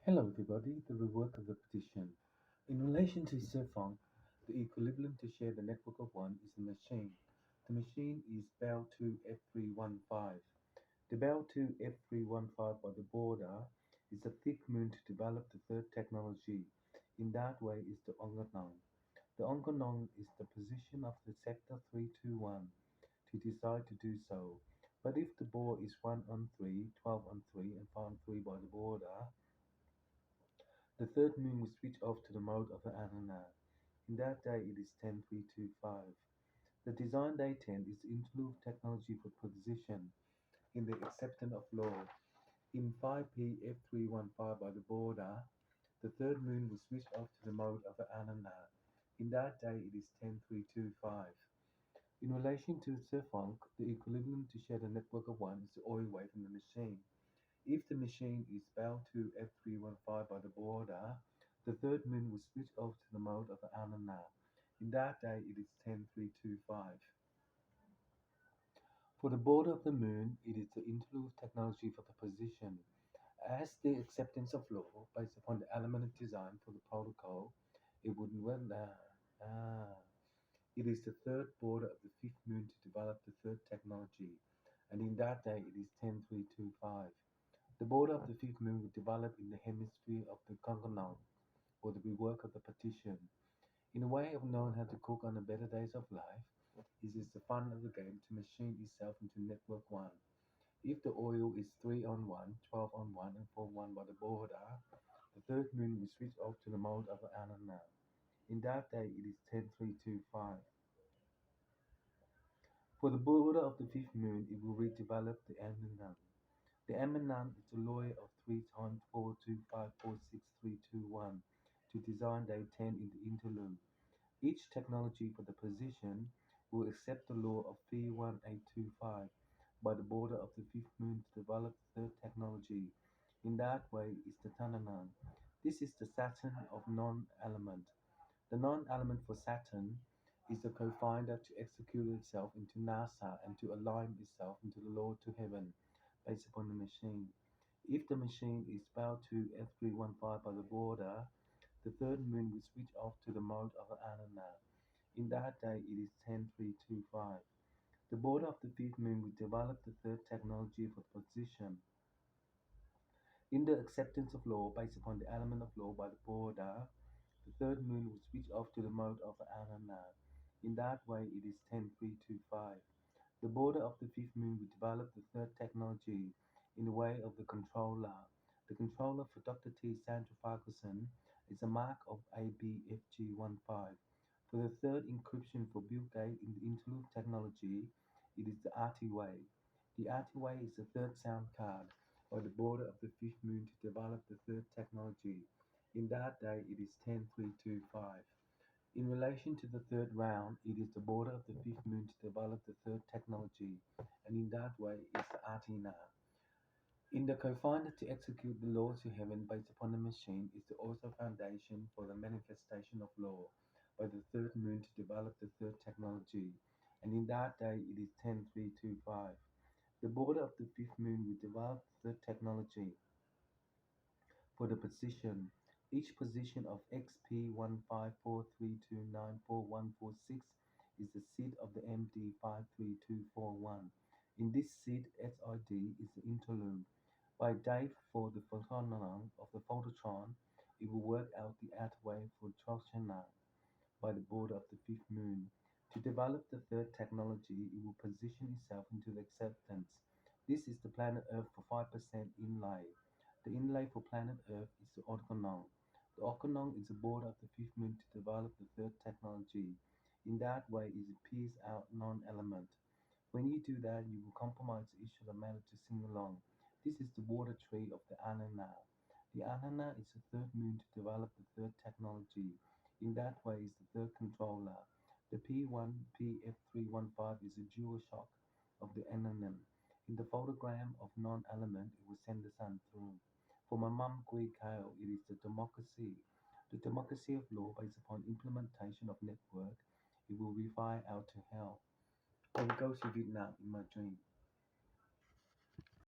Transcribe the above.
Hello everybody, the rework of the petition. In relation to Sifong, the equilibrium to share the network of one is a machine. The machine is Bell 2 F315. The Bell 2 F315 by the border is a thick moon to develop the third technology. In that way is the Onganong. The Onganong is the position of the sector 321 to decide to do so. But if the ball is 1 on 3, 12 on 3 and 5 on 3 by the border, the third moon will switch off to the mode of the Anana. In that day it is 10325. The design day 10 is the interlude technology for position in the acceptance of law. In 5P F315 by the border, the third moon will switch off to the mode of the Anana. In that day it is 10325. In relation to Sefunk, the equilibrium to share the network of one is the oil wave in the machine. If the machine is bound to F315 by the border, the third moon will switch off to the mode of the Anana. In that day it is 10325. For the border of the moon, it is the interlude technology for the position. As the acceptance of law based upon the element design for the protocol, it would it is the third border of the fifth moon to develop the third technology, and in that day it is 10325. The border of the fifth moon will develop in the hemisphere of the Congonong, or the rework of the petition. In a way of knowing how to cook on the better days of life, it is the fun of the game to machine itself into network one. If the oil is 3 on 1, 12 on 1, and 4 on 1 by the border, the third moon will switch off to the mode of the Anana. In that day, it is 10325. For the border of the fifth moon, it will redevelop the Amanan. The Amanan is the lawyer of 3 times 4, 2, 5, 4, 6, 3, 2, 1 to design day 10 in the interlude. Each technology for the position will accept the law of P1825 by the border of the fifth moon to develop the third technology. In that way is the Tananan. This is the Saturn of non-element. The non-element for Saturn is the co-finder to execute itself into NASA and to align itself into the Lord to heaven based upon the machine. If the machine is bound to F315 by the border, the third moon will switch off to the mode of Anana. In that day it is 10325. The border of the fifth moon will develop the third technology for position. In the acceptance of law based upon the element of law by the border, the third moon will switch off to the mode of Anana. In that way it is 10325. The border of the fifth moon will develop the third technology in the way of the controller. The controller for Dr. T. Sandra Ferguson is a mark of ABFG15. For the third encryption for Bill Gates in the interlude technology, it is the RT-Way. The RT-Way is the third sound card by the border of the fifth moon to develop the third technology. In that day, it is 10325. In relation to the third round, it is the border of the fifth moon to develop the third technology, and in that way is the Atina. In the co-founder to execute the law to heaven based upon the machine is the also foundation for the manifestation of law by the third moon to develop the third technology, and in that day it is 10325. The border of the fifth moon will develop the third technology for the position. Each position of XP1543294146 is the seed of the MD53241. In this seed, SID is the interlude. By day for the photonon of the phototron, it will work out the outway for Trochana by the border of the fifth moon. To develop the third technology, it will position itself into the acceptance. This is the planet Earth for 5% inlay. The inlay for planet Earth is the Orkonong. The Orkonong is the border of the fifth moon to develop the third technology. In that way, it appears out non-element. When you do that, you will compromise the issue of matter to sing along. This is the water tree of the Anana. The Anana is the third moon to develop the third technology. In that way, is the third controller. The P1PF315 is a dual shock of the Ananan. In the photogram of non-element, it will send the sun through. For my mum, Gui Kale, it is the democracy. The democracy of law based upon implementation of network. It will revive out to hell. I will go to Vietnam in my dream.